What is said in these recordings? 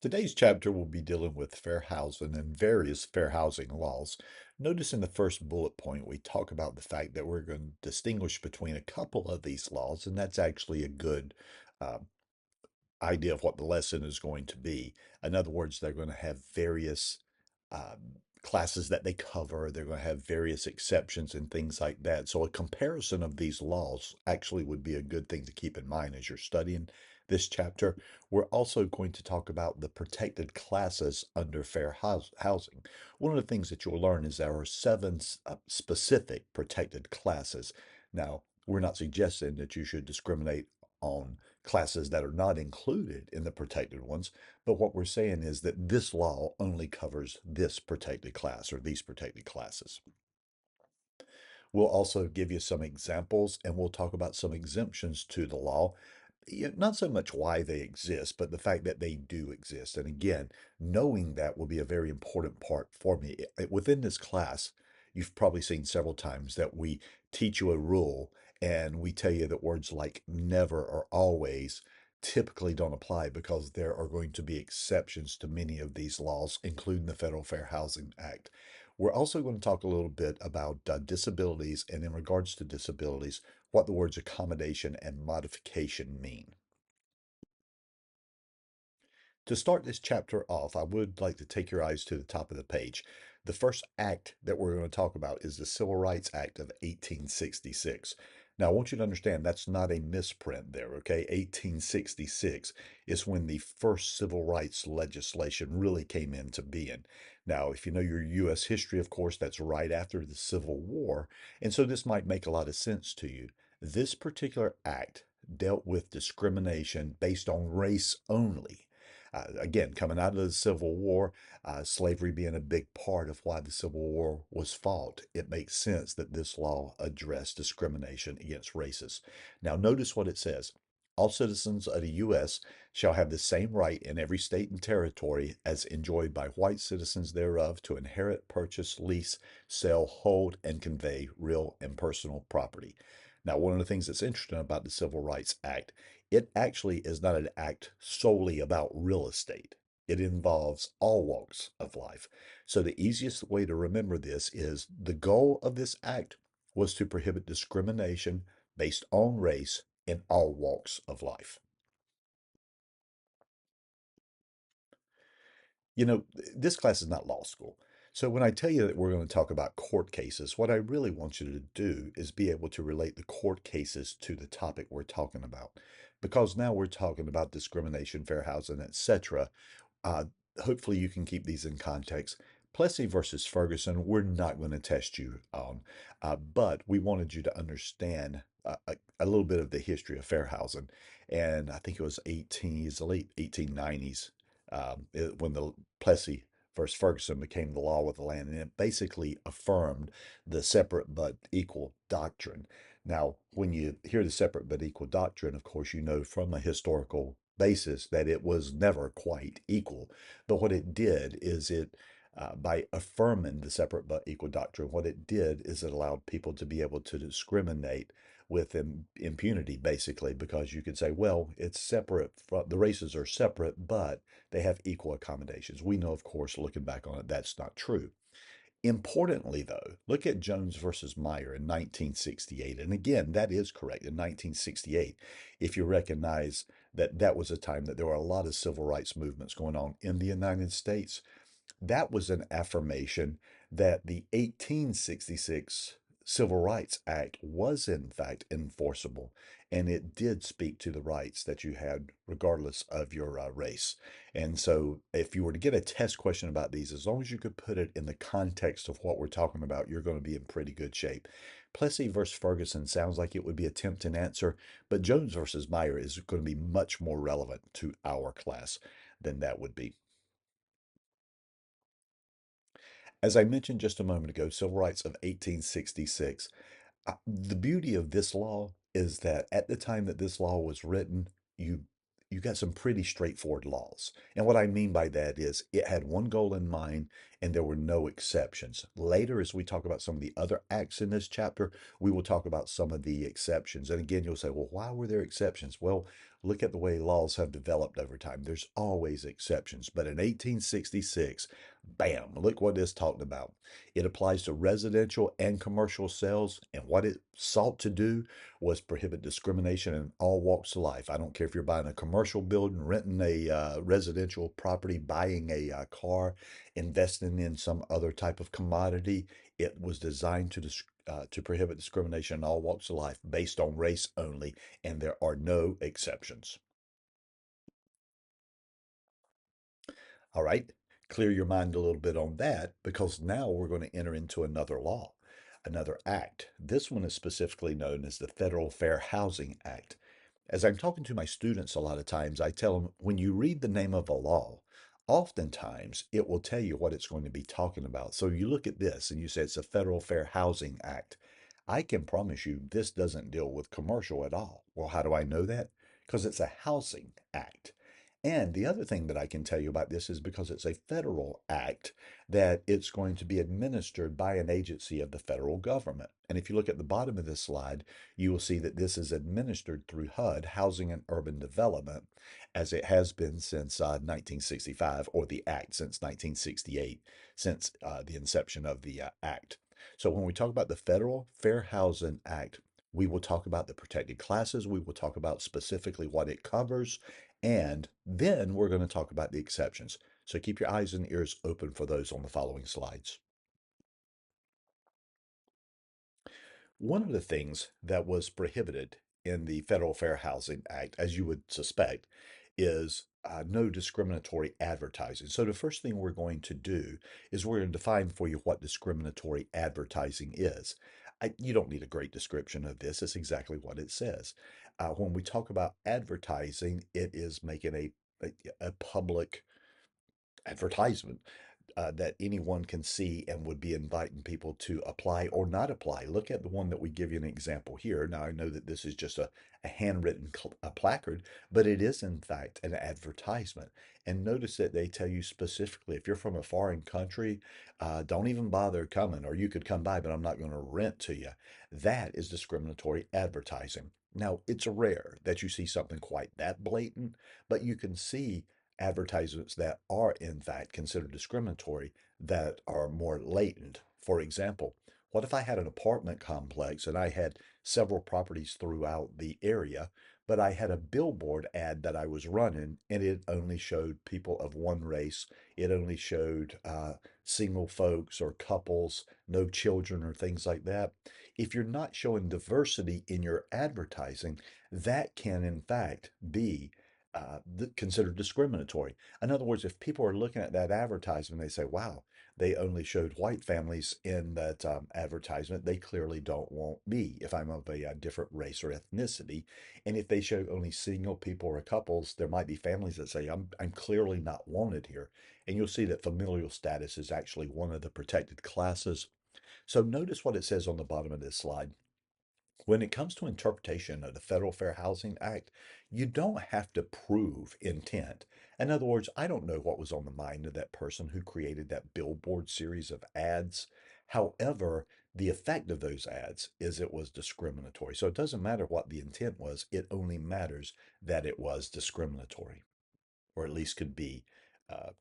Today's chapter will be dealing with fair housing and various fair housing laws. Notice in the first bullet point, we talk about the fact that we're going to distinguish between a couple of these laws, and that's actually a good uh, idea of what the lesson is going to be. In other words, they're going to have various classes that they cover. They're going to have various exceptions and things like that. So a comparison of these laws actually would be a good thing to keep in mind as you're studying this chapter. We're also going to talk about the protected classes under fair housing. One of the things that you'll learn is there are seven specific protected classes. Now, we're not suggesting that you should discriminate on classes that are not included in the protected ones. But what we're saying is that this law only covers this protected class or these protected classes. We'll also give you some examples and we'll talk about some exemptions to the law. Not so much why they exist, but the fact that they do exist. And again, knowing that will be a very important part for me. Within this class, you've probably seen several times that we teach you a rule and we tell you that words like never or always typically don't apply because there are going to be exceptions to many of these laws, including the Federal Fair Housing Act. We're also going to talk a little bit about disabilities, and in regards to disabilities, what the words accommodation and modification mean. To start this chapter off, I would like to take your eyes to the top of the page. The first act that we're going to talk about is the Civil Rights Act of 1866. Now, I want you to understand that's not a misprint there, okay? 1866 is when the first civil rights legislation really came into being. Now, if you know your U.S. history, of course, that's right after the Civil War, and so this might make a lot of sense to you. This particular act dealt with discrimination based on race only. Again, coming out of the Civil War, slavery being a big part of why the Civil War was fought, it makes sense that this law addressed discrimination against races. Now, notice what it says. All citizens of the U.S. shall have the same right in every state and territory as enjoyed by white citizens thereof to inherit, purchase, lease, sell, hold, and convey real and personal property. Now, one of the things that's interesting about the Civil Rights Act, it actually is not an act solely about real estate. It involves all walks of life. So the easiest way to remember this is the goal of this act was to prohibit discrimination based on race in all walks of life. You know, this class is not law school. So when I tell you that we're going to talk about court cases, what I really want you to do is be able to relate the court cases to the topic we're talking about. Because now we're talking about discrimination, fair housing, etc. Uh, Hopefully you can keep these in context. Plessy versus Ferguson, we're not going to test you on, but we wanted you to understand a little bit of the history of fair housing. And I think it was 18s, the late 1890s, when the Plessy versus Ferguson became the law with the land, and it basically affirmed the separate but equal doctrine. Now, when you hear the separate but equal doctrine, of course, you know from a historical basis that it was never quite equal. But what it did is by affirming the separate but equal doctrine, what it did is it allowed people to be able to discriminate with impunity, basically, because you could say, well, it's separate, the races are separate, but they have equal accommodations. We know, of course, looking back on it, that's not true. Importantly, though, look at Jones versus Meyer in 1968. And again, that is correct. In 1968, if you recognize that that was a time that there were a lot of civil rights movements going on in the United States, that was an affirmation that the 1866 Civil Rights Act was in fact enforceable, and it did speak to the rights that you had regardless of your race. And so, if you were to get a test question about these, as long as you could put it in the context of what we're talking about, you're going to be in pretty good shape. Plessy versus Ferguson sounds like it would be a tempting answer, but Jones versus Meyer is going to be much more relevant to our class than that would be. As I mentioned just a moment ago, Civil Rights of 1866. The beauty of this law is that at the time that this law was written, you you got some pretty straightforward laws. And what I mean by that is it had one goal in mind and there were no exceptions. Later, as we talk about some of the other acts in this chapter, we will talk about some of the exceptions. And again, you'll say, well, why were there exceptions? Well, Look at the way laws have developed over time. There's always exceptions. But in 1866, bam, look what it's talking about. It applies to residential and commercial sales. And what it sought to do was prohibit discrimination in all walks of life. I don't care if you're buying a commercial building, renting a residential property, buying a car, investing in some other type of commodity. It was designed to prohibit discrimination in all walks of life based on race only, and there are no exceptions. All right, clear your mind a little bit on that because now we're going to enter into another law, another act. This one is specifically known as the Federal Fair Housing Act. As I'm talking to my students a lot of times, I tell them when you read the name of a law, oftentimes it will tell you what it's going to be talking about. So you look at this and you say it's a Federal Fair Housing Act. I can promise you this doesn't deal with commercial at all. Well, how do I know that? Because it's a housing act. And the other thing that I can tell you about this is because it's a federal act, that it's going to be administered by an agency of the federal government. And if you look at the bottom of this slide, you will see that this is administered through HUD, Housing and Urban Development, as it has been since 1965, or the act since 1968, since the inception of the act. So when we talk about the Federal Fair Housing Act, we will talk about the protected classes. We will talk about specifically what it covers. And then we're going to talk about the exceptions. So keep your eyes and ears open for those on the following slides. One of the things that was prohibited in the Federal Fair Housing Act, as you would suspect, is no discriminatory advertising. So the first thing we're going to do is we're going to define for you what discriminatory advertising is. You don't need a great description of this. It's exactly what it says. When we talk about advertising, it is making a public advertisement that anyone can see and would be inviting people to apply or not apply. Look at the one that we give you an example here. Now, I know that this is just a handwritten a placard, but it is, in fact, an advertisement. And notice that they tell you specifically if you're from a foreign country, don't even bother coming, or you could come by, but I'm not going to rent to you. That is discriminatory advertising. Now, it's rare that you see something quite that blatant, but you can see advertisements that are in fact considered discriminatory that are more latent. For example, what if I had an apartment complex and I had several properties throughout the area, but I had a billboard ad that I was running and it only showed people of one race? It only showed single folks or couples, no children or things like that. If you're not showing diversity in your advertising, that can in fact be considered discriminatory. In other words, if people are looking at that advertisement, they say, wow, they only showed white families in that advertisement. They clearly don't want me if I'm of a different race or ethnicity. And if they show only single people or couples, there might be families that say, I'm clearly not wanted here. And you'll see that familial status is actually one of the protected classes. So notice what it says on the bottom of this slide. When it comes to interpretation of the Federal Fair Housing Act, you don't have to prove intent. In other words, I don't know what was on the mind of that person who created that billboard series of ads. However, the effect of those ads is it was discriminatory. So it doesn't matter what the intent was, it only matters that it was discriminatory, or at least could be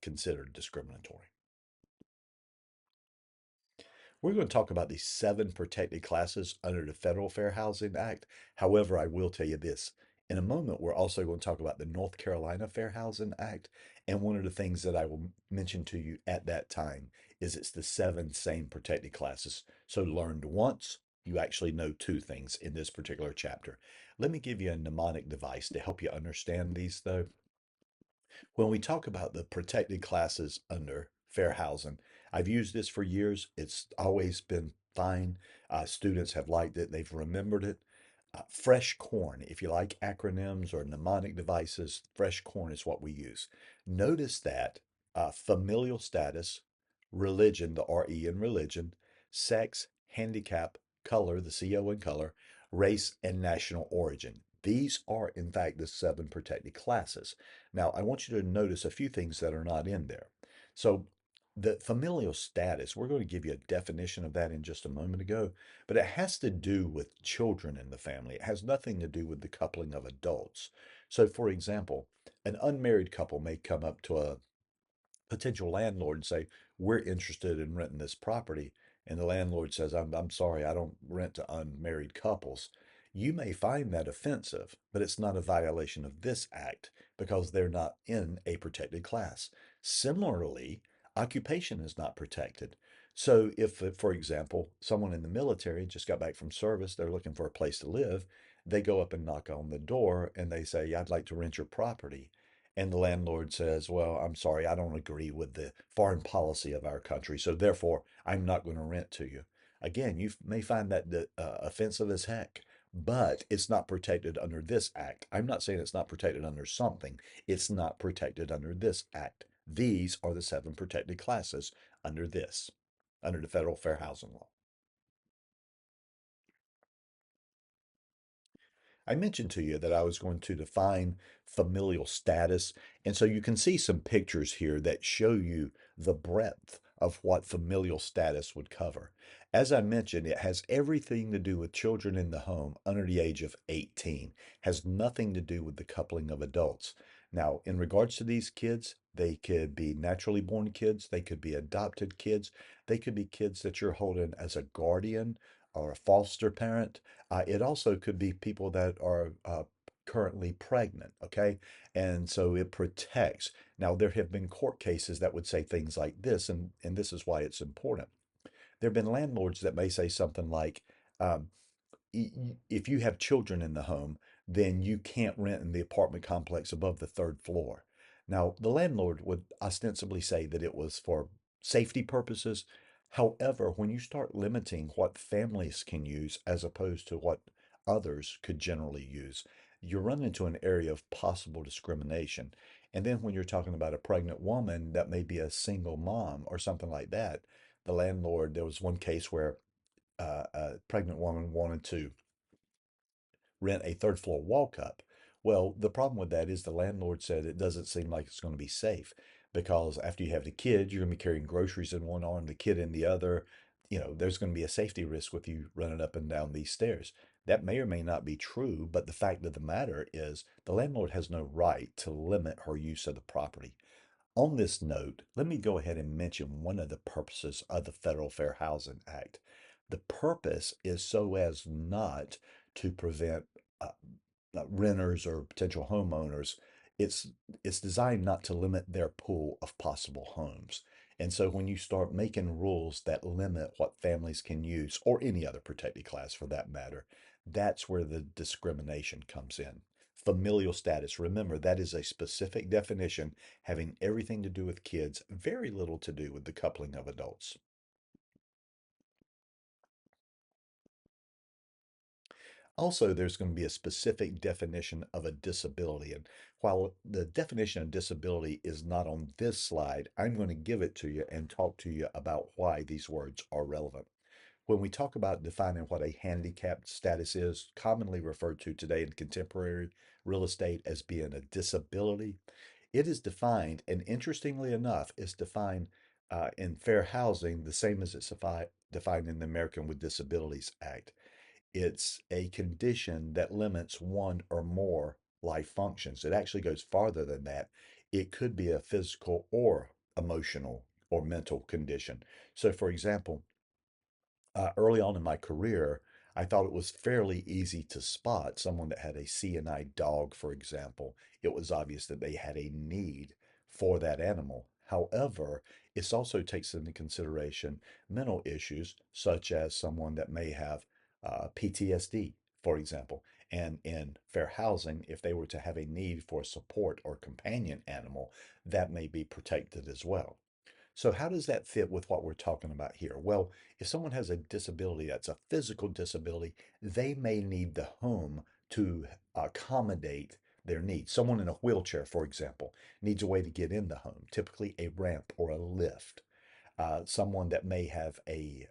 considered discriminatory. We're going to talk about the 7 protected classes under the Federal Fair Housing Act. However, I will tell you this. In a moment, we're also going to talk about the North Carolina Fair Housing Act. And one of the things that I will mention to you at that time is it's the 7 same protected classes. So learned once, you actually know 2 things in this particular chapter. Let me give you a mnemonic device to help you understand these, though. When we talk about the protected classes under fair housing, I've used this for years. It's always been fine. Students have liked it, they've remembered it. Fresh corn, if you like acronyms or mnemonic devices, fresh corn is what we use. Notice that familial status, religion, the RE in religion, sex, handicap, color, the CO in color, race, and national origin. These are, in fact, the 7 protected classes. Now, I want you to notice a few things that are not in there. So, the familial status, we're going to give you a definition of that in just a moment ago, but it has to do with children in the family. It has nothing to do with the coupling of adults. So, for example, an unmarried couple may come up to a potential landlord and say, "We're interested in renting this property." And the landlord says, I'm sorry, I don't rent to unmarried couples. You may find that offensive, but it's not a violation of this act because they're not in a protected class. Similarly, occupation is not protected. So, if, for example, someone in the military just got back from service, they're looking for a place to live, they go up and knock on the door and they say, "I'd like to rent your property." And the landlord says, "Well, I'm sorry, I don't agree with the foreign policy of our country, so therefore I'm not going to rent to you." Again, you may find that offensive as heck, but it's not protected under this act. I'm not saying it's not protected under something, it's not protected under this act. These are the seven protected classes under this, under the Federal Fair Housing Law. I mentioned to you that I was going to define familial status. And so you can see some pictures here that show you the breadth of what familial status would cover. As I mentioned, it has everything to do with children in the home under the age of 18, has nothing to do with the coupling of adults. Now, in regards to these kids, they could be naturally born kids, they could be adopted kids, they could be kids that you're holding as a guardian or a foster parent. It also could be people that are currently pregnant, okay? And so it protects. Now, there have been court cases that would say things like this, and this is why it's important. There have been landlords that may say something like, um, if you have children in the home, then you can't rent in the apartment complex above the third floor. Now, the landlord would ostensibly say that it was for safety purposes. However, when you start limiting what families can use as opposed to what others could generally use, you run into an area of possible discrimination. And then when you're talking about a pregnant woman that may be a single mom or something like that, the landlord, there was one case where a pregnant woman wanted to rent a third floor walk up. Well, the problem with that is the landlord said it doesn't seem like it's going to be safe because after you have the kid, you're going to be carrying groceries in one arm, the kid in the other. You know, there's going to be a safety risk with you running up and down these stairs. That may or may not be true, but the fact of the matter is the landlord has no right to limit her use of the property. On this note, let me go ahead and mention one of the purposes of the Federal Fair Housing Act. The purpose is so as not to prevent uh, renters or potential homeowners. It's it's designed not to limit their pool of possible homes. And so when you start making rules that limit what families can use, or any other protected class for that matter, that's where the discrimination comes in. Familial status, remember, that is a specific definition having everything to do with kids, very little to do with the coupling of adults. Also, there's going to be a specific definition of a disability. And while the definition of disability is not on this slide, I'm going to give it to you and talk to you about why these words are relevant. When we talk about defining what a handicapped status is, commonly referred to today in contemporary real estate as being a disability, it is defined, and interestingly enough, is defined in fair housing the same as it's defined in the American with Disabilities Act. It's a condition that limits one or more life functions. It actually goes farther than that. It could be a physical or emotional or mental condition. So, for example, early on in my career, I thought it was fairly easy to spot someone that had a CNI dog, for example. It was obvious that they had a need for that animal. However, it also takes into consideration mental issues, such as someone that may have PTSD, for example. And in fair housing, if they were to have a need for support or companion animal, that may be protected as well. So, how does that fit with what we're talking about here? Well, if someone has a disability that's a physical disability, they may need the home to accommodate their needs. Someone in a wheelchair, for example, needs a way to get in the home, typically a ramp or a lift. Someone that may have a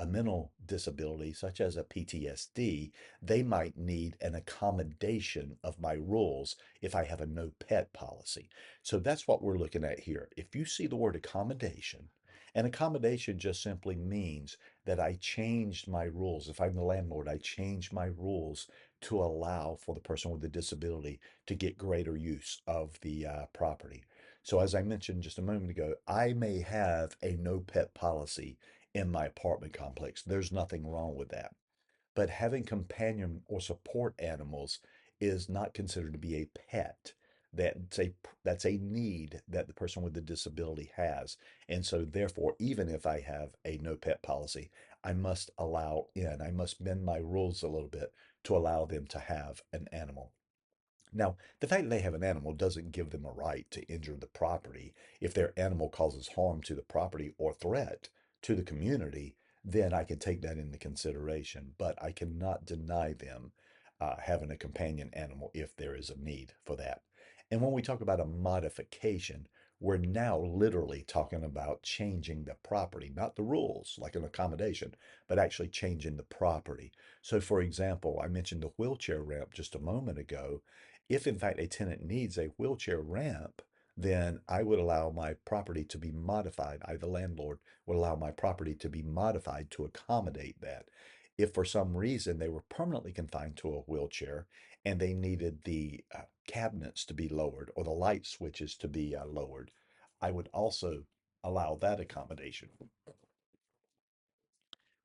mental disability, such as a PTSD, they might need an accommodation of my rules if I have a no pet policy. So that's what we're looking at here. If you see the word accommodation, and accommodation just simply means that I changed my rules. If I'm the landlord, I changed my rules to allow for the person with the disability to get greater use of the property. So, as I mentioned just a moment ago, I may have a no pet policy in my apartment complex. There's nothing wrong with that. But having companion or support animals is not considered to be a pet. That's a need that the person with the disability has. And so therefore, even if I have a no pet policy, I must bend my rules a little bit to allow them to have an animal. Now, the fact that they have an animal doesn't give them a right to injure the property. If their animal causes harm to the property or threat to the community, then I can take that into consideration. But I cannot deny them having a companion animal if there is a need for that. And when we talk about a modification, we're now literally talking about changing the property, not the rules like an accommodation, but actually changing the property. So, for example, I mentioned the wheelchair ramp just a moment ago. If in fact a tenant needs a wheelchair ramp, then I would allow my property to be modified. The landlord, would allow my property to be modified to accommodate that. If for some reason they were permanently confined to a wheelchair and they needed the cabinets to be lowered or the light switches to be lowered, I would also allow that accommodation.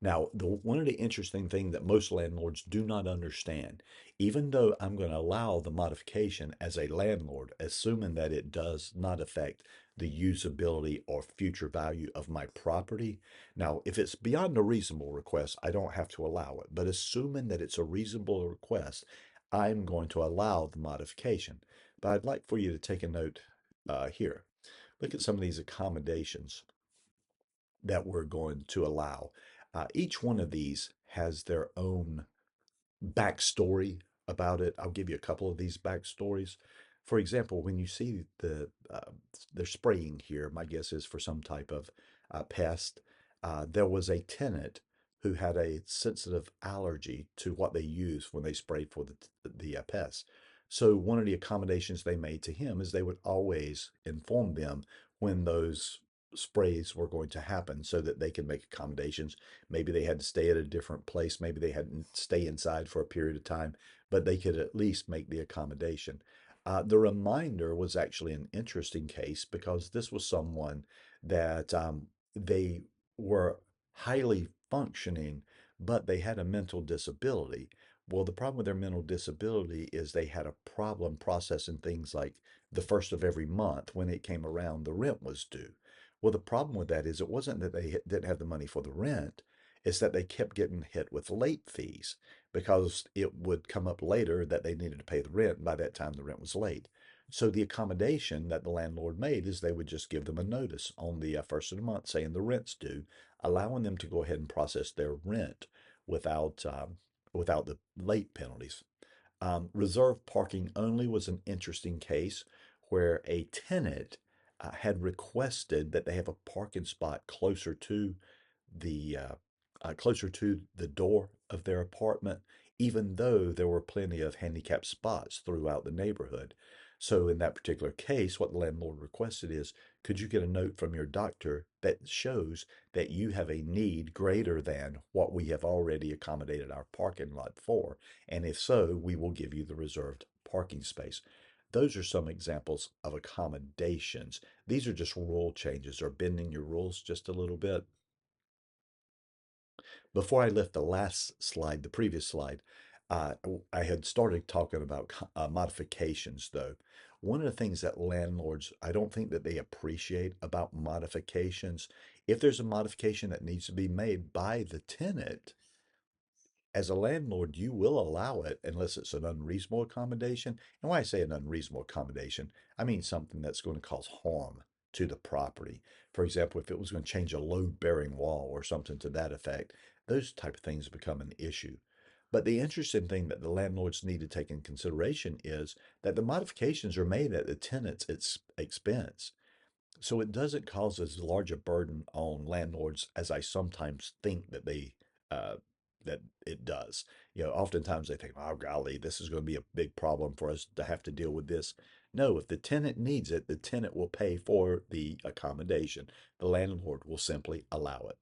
Now, one of the interesting things that most landlords do not understand, even though I'm going to allow the modification as a landlord, assuming that it does not affect the usability or future value of my property. Now, if it's beyond a reasonable request, I don't have to allow it. But assuming that it's a reasonable request, I'm going to allow the modification. But I'd like for you to take a note here. Look at some of these accommodations that we're going to allow. Each one of these has their own backstory about it. I'll give you a couple of these backstories. For example, when you see they're spraying here, my guess is for some type of pest. There was a tenant who had a sensitive allergy to what they use when they sprayed for the pests. So one of the accommodations they made to him is they would always inform them when those sprays were going to happen so that they could make accommodations. Maybe they had to stay at a different place. Maybe they had to stay inside for a period of time, but they could at least make the accommodation. The reminder was actually an interesting case because this was someone that they were highly functioning, but they had a mental disability. Well, the problem with their mental disability is they had a problem processing things like the first of every month when it came around, the rent was due. Well, the problem with that is it wasn't that they didn't have the money for the rent, it's that they kept getting hit with late fees because it would come up later that they needed to pay the rent. And by that time, the rent was late. So the accommodation that the landlord made is they would just give them a notice on the first of the month saying the rent's due, allowing them to go ahead and process their rent without without the late penalties. Reserved parking only was an interesting case where a tenant had requested that they have a parking spot the closer to the door of their apartment, even though there were plenty of handicapped spots throughout the neighborhood. So in that particular case, what the landlord requested is, could you get a note from your doctor that shows that you have a need greater than what we have already accommodated our parking lot for? And if so, we will give you the reserved parking space. Those are some examples of accommodations. These are just rule changes or bending your rules just a little bit. Before I left the last slide, the previous slide, I had started talking about modifications, though. One of the things that landlords, I don't think that they appreciate about modifications, if there's a modification that needs to be made by the tenant, as a landlord, you will allow it unless it's an unreasonable accommodation. And when I say an unreasonable accommodation, I mean something that's going to cause harm to the property. For example, if it was going to change a load-bearing wall or something to that effect, those type of things become an issue. But the interesting thing that the landlords need to take in consideration is that the modifications are made at the tenant's expense. So it doesn't cause as large a burden on landlords as I sometimes think that uh, that it does. Oftentimes they think, "Oh golly, this is going to be a big problem for us to have to deal with this." No, if the tenant needs it, the tenant will pay for the accommodation. The landlord will simply allow it.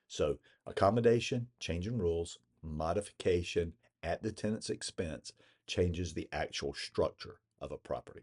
So accommodation, changing rules, modification, at the tenant's expense changes the actual structure of a property.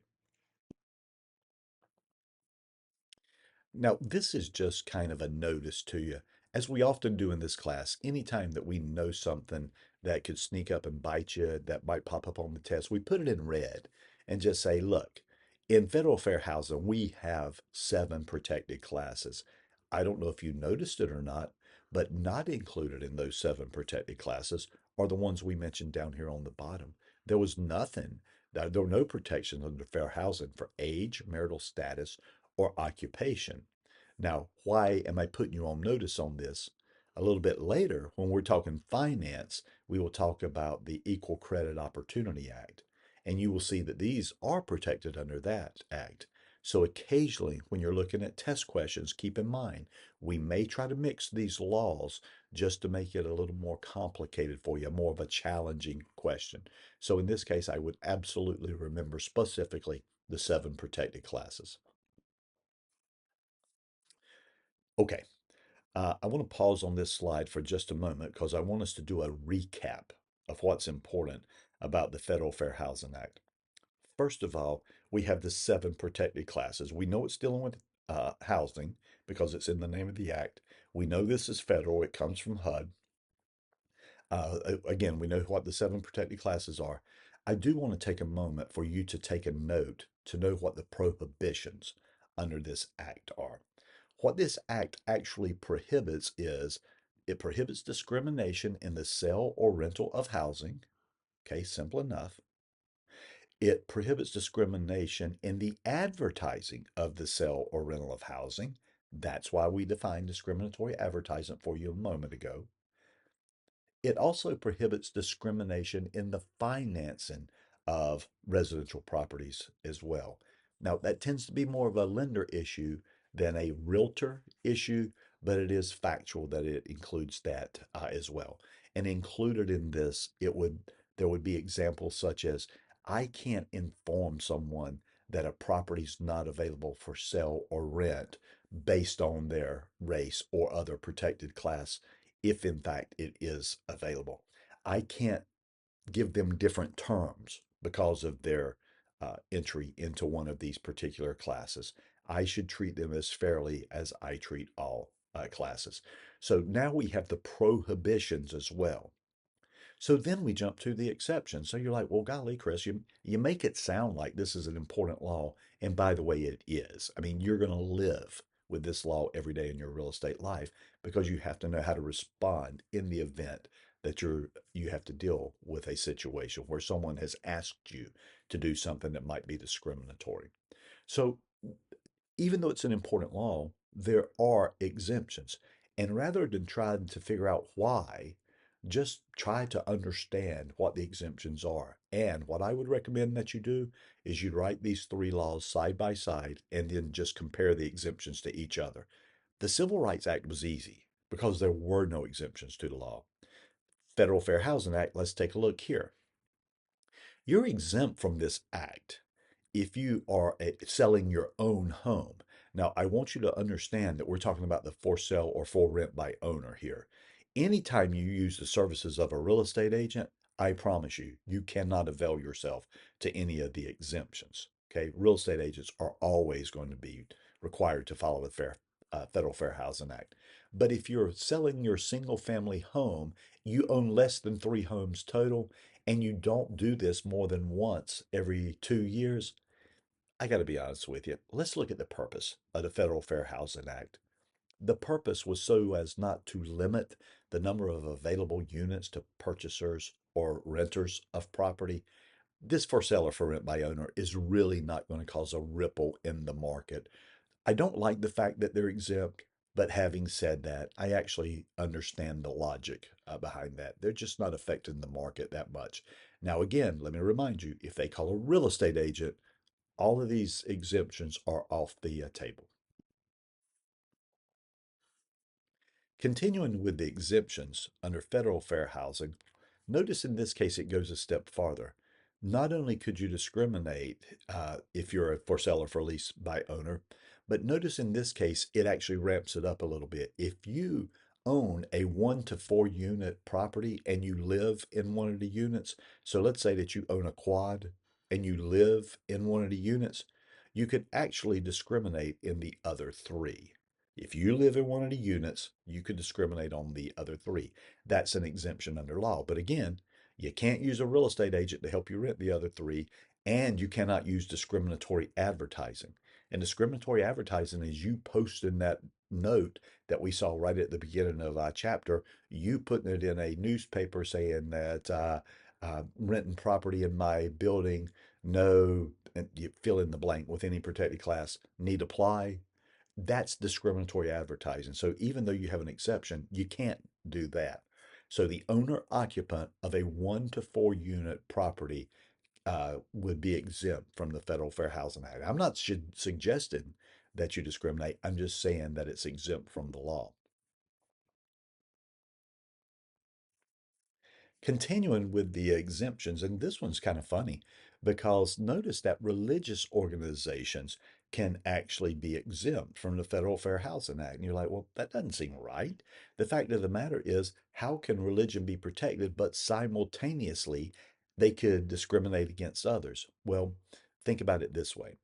Now, this is just kind of a notice to you. As we often do in this class, anytime that we know something that could sneak up and bite you, that might pop up on the test, we put it in red and just say, look, in federal fair housing, we have 7 protected classes. I don't know if you noticed it or not, but not included in those 7 protected classes are the ones we mentioned down here on the bottom. There was nothing, there were no protections under fair housing for age, marital status, or occupation. Now, why am I putting you on notice on this? A little bit later, when we're talking finance, we will talk about the Equal Credit Opportunity Act. And you will see that these are protected under that act. So occasionally, when you're looking at test questions, keep in mind, we may try to mix these laws just to make it a little more complicated for you, more of a challenging question. So in this case, I would absolutely remember specifically the 7 protected classes. Okay, I want to pause on this slide for just a moment because I want us to do a recap of what's important about the Federal Fair Housing Act. First of all, we have the 7 protected classes. We know it's dealing with housing because it's in the name of the act. We know this is federal, it comes from HUD. Again, we know what the 7 protected classes are. I do want to take a moment for you to take a note to know what the prohibitions under this act are. What this act actually prohibits is it prohibits discrimination in the sale or rental of housing. Okay, simple enough. It prohibits discrimination in the advertising of the sale or rental of housing. That's why we defined discriminatory advertising for you a moment ago. It also prohibits discrimination in the financing of residential properties as well. Now, that tends to be more of a lender issue than a realtor issue, but it is factual that it includes that as well. And included in this, there would be examples such as I can't inform someone that a property's not available for sale or rent based on their race or other protected class if in fact it is available. I can't give them different terms because of their entry into one of these particular classes. I should treat them as fairly as I treat all classes. So now we have the prohibitions as well. So then we jump to the exceptions. So you're like, well, golly, Chris, you make it sound like this is an important law. And by the way, it is. I mean, you're going to live with this law every day in your real estate life because you have to know how to respond in the event that you have to deal with a situation where someone has asked you to do something that might be discriminatory. So even though it's an important law, there are exemptions. And rather than trying to figure out why, just try to understand what the exemptions are. And what I would recommend that you do is you write these 3 laws side by side and then just compare the exemptions to each other. The Civil Rights Act was easy because there were no exemptions to the law. Federal Fair Housing Act, let's take a look here. You're exempt from this act if you are selling your own home. Now, I want you to understand that we're talking about the for sale or for rent by owner here. Anytime you use the services of a real estate agent, I promise you, you cannot avail yourself to any of the exemptions. Okay, real estate agents are always going to be required to follow the Federal Fair Housing Act. But if you're selling your single family home, you own less than 3 homes total, and you don't do this more than once every 2 years, I got to be honest with you. Let's look at the purpose of the Federal Fair Housing Act. The purpose was so as not to limit the number of available units to purchasers or renters of property. This for sale or for rent by owner is really not going to cause a ripple in the market. I don't like the fact that they're exempt, but having said that, I actually understand the logic behind that. They're just not affecting the market that much. Now, again, let me remind you, if they call a real estate agent, all of these exemptions are off the table. Continuing with the exemptions under federal fair housing, notice in this case it goes a step farther. Not only could you discriminate if you're a for sale or for lease by owner, but notice in this case it actually ramps it up a little bit. If you own a 1 to 4 unit property and you live in one of the units, so let's say that you own a quad and you live in one of the units, you could actually discriminate in the other three. If you live in one of the units, you could discriminate on the other three. That's an exemption under law. But again, you can't use a real estate agent to help you rent the other three, and you cannot use discriminatory advertising. And discriminatory advertising is you posting that note that we saw right at the beginning of our chapter, you putting it in a newspaper saying that renting property in my building, no, and you fill in the blank with any protected class, need apply. That's discriminatory advertising. So even though you have an exception, you can't do that. So the owner occupant of a 1 to 4 unit property would be exempt from the Federal Fair Housing Act. I'm not suggesting that you discriminate. I'm just saying that it's exempt from the law. Continuing with the exemptions, and this one's kind of funny because notice that religious organizations can actually be exempt from the Federal Fair Housing Act. And you're like, well, that doesn't seem right. The fact of the matter is, how can religion be protected, but simultaneously they could discriminate against others? Well, think about it this way.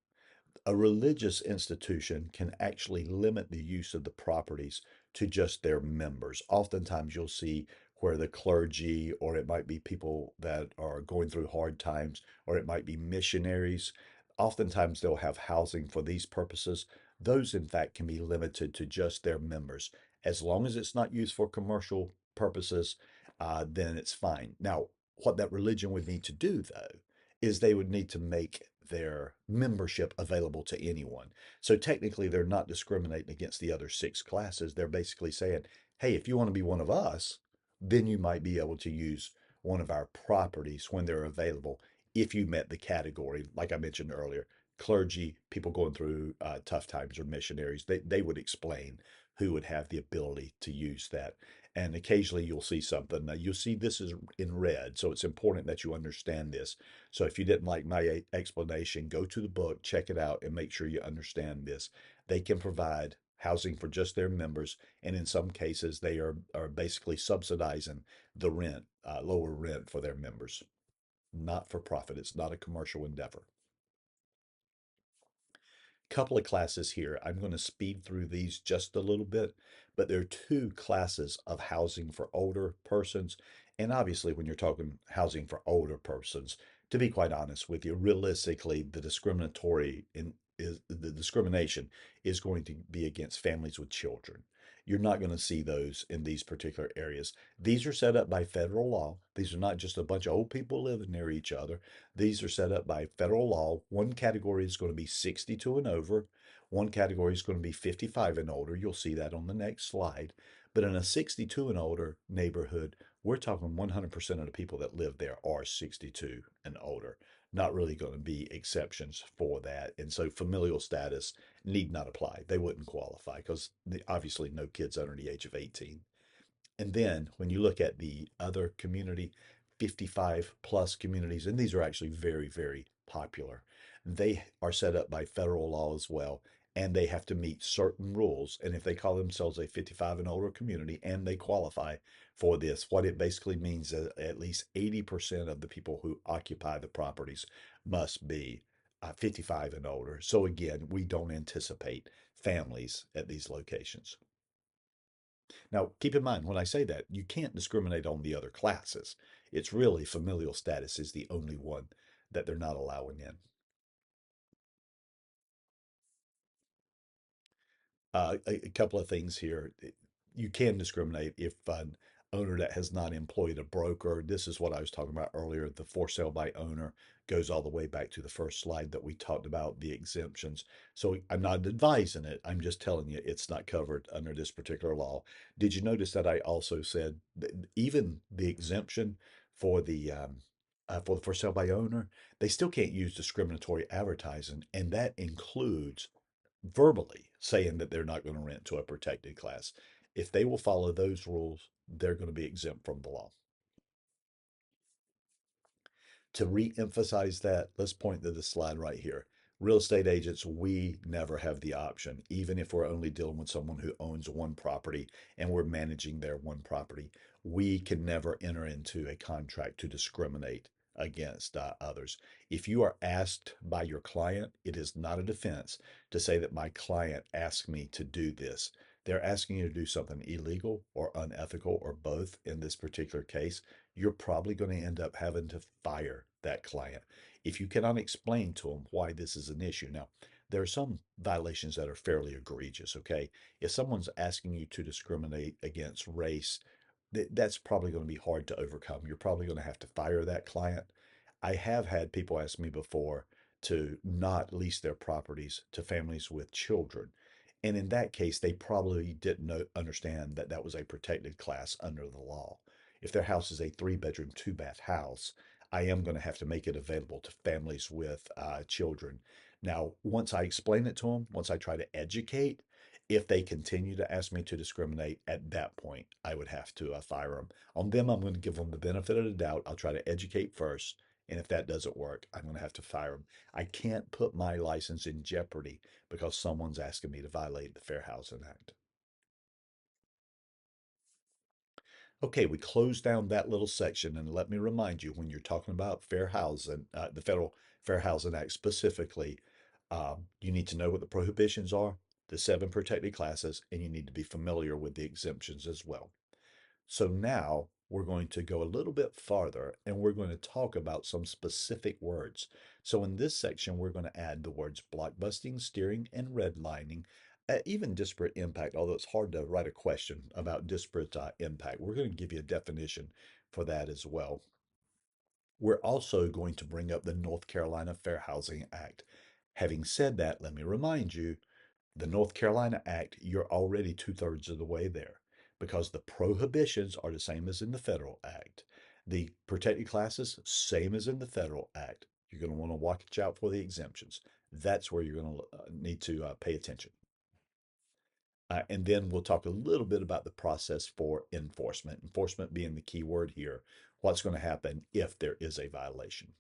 A religious institution can actually limit the use of the properties to just their members. Oftentimes, you'll see where the clergy, or it might be people that are going through hard times, or it might be missionaries. Oftentimes, they'll have housing for these purposes. Those, in fact, can be limited to just their members. As long as it's not used for commercial purposes, then it's fine. Now, what that religion would need to do, though, is they would need to make their membership available to anyone. So technically, they're not discriminating against the other six classes. They're basically saying, hey, if you want to be one of us, then you might be able to use one of our properties when they're available if you met the category, like I mentioned earlier. Clergy, people going through tough times, or missionaries, they would explain who would have the ability to use that. And occasionally you'll see something. You'll see this is in red, so it's important that you understand this. So if you didn't like my explanation, go to the book, check it out, and make sure you understand this. They can provide housing for just their members, and in some cases, they are basically subsidizing the rent, lower rent for their members. Not for profit. It's not a commercial endeavor. Couple of classes here. I'm going to speed through these just a little bit, but there are two classes of housing for older persons. And obviously, when you're talking housing for older persons, to be quite honest with you, realistically, the discrimination is going to be against families with children. You're not going to see those in these particular areas. These are set up by federal law. These are not just a bunch of old people living near each other. These are set up by federal law. One category is going to be 62 and over. One category is going to be 55 and older. You'll see that on the next slide. But in a 62 and older neighborhood, we're talking 100% of the people that live there are 62 and older. Not really going to be exceptions for that. And so familial status need not apply. They wouldn't qualify because obviously no kids under the age of 18. And then when you look at the other community, 55 plus communities, and these are actually very, very popular, they are set up by federal law as well. And they have to meet certain rules. And if they call themselves a 55 and older community and they qualify for this, what it basically means is at least 80% of the people who occupy the properties must be 55 and older. So again, we don't anticipate families at these locations. Now, keep in mind, when I say that, you can't discriminate on the other classes. It's really familial status is the only one that they're not allowing in. A couple of things here. You can discriminate if an owner that has not employed a broker. This is what I was talking about earlier. The for sale by owner goes all the way back to the first slide that we talked about the exemptions. So I'm not advising it. I'm just telling you it's not covered under this particular law. Did you notice that I also said that even the exemption for the for sale by owner, they still can't use discriminatory advertising, and that includes verbally saying that they're not going to rent to a protected class. If they will follow those rules, they're going to be exempt from the law. To re emphasize that, let's point to the slide right here. Real estate agents, we never have the option, even if we're only dealing with someone who owns one property and we're managing their one property, we can never enter into a contract to discriminate against others. If you are asked by your client, it is not a defense to say that my client asked me to do this. They're asking you to do something illegal or unethical or both in this particular case. You're probably going to end up having to fire that client if you cannot explain to them why this is an issue. Now, there are some violations that are fairly egregious, okay? If someone's asking you to discriminate against race, that's probably going to be hard to overcome. You're probably going to have to fire that client. I have had people ask me before to not lease their properties to families with children. And in that case, they probably didn't understand that that was a protected class under the law. If their house is a three-bedroom, two-bath house, I am going to have to make it available to families with children. Now, once I explain it to them, once I try to educate, if they continue to ask me to discriminate, at that point, I would have to fire them. On them, I'm going to give them the benefit of the doubt. I'll try to educate first. And if that doesn't work, I'm going to have to fire them. I can't put my license in jeopardy because someone's asking me to violate the Fair Housing Act. Okay, we closed down that little section, and let me remind you, when you're talking about fair housing, the Federal Fair Housing Act specifically, you need to know what the prohibitions are, the seven protected classes, and you need to be familiar with the exemptions as well. So now we're going to go a little bit farther and we're going to talk about some specific words. So in this section, we're going to add the words blockbusting, steering, and redlining, even disparate impact, although it's hard to write a question about disparate impact. We're going to give you a definition for that as well. We're also going to bring up the North Carolina Fair Housing Act. Having said that, let me remind you the North Carolina Act, you're already two-thirds of the way there because the prohibitions are the same as in the Federal Act. The protected classes, same as in the Federal Act. You're going to want to watch out for the exemptions. That's where you're going to need to pay attention. And then we'll talk a little bit about the process for enforcement. Enforcement being the key word here. What's going to happen if there is a violation?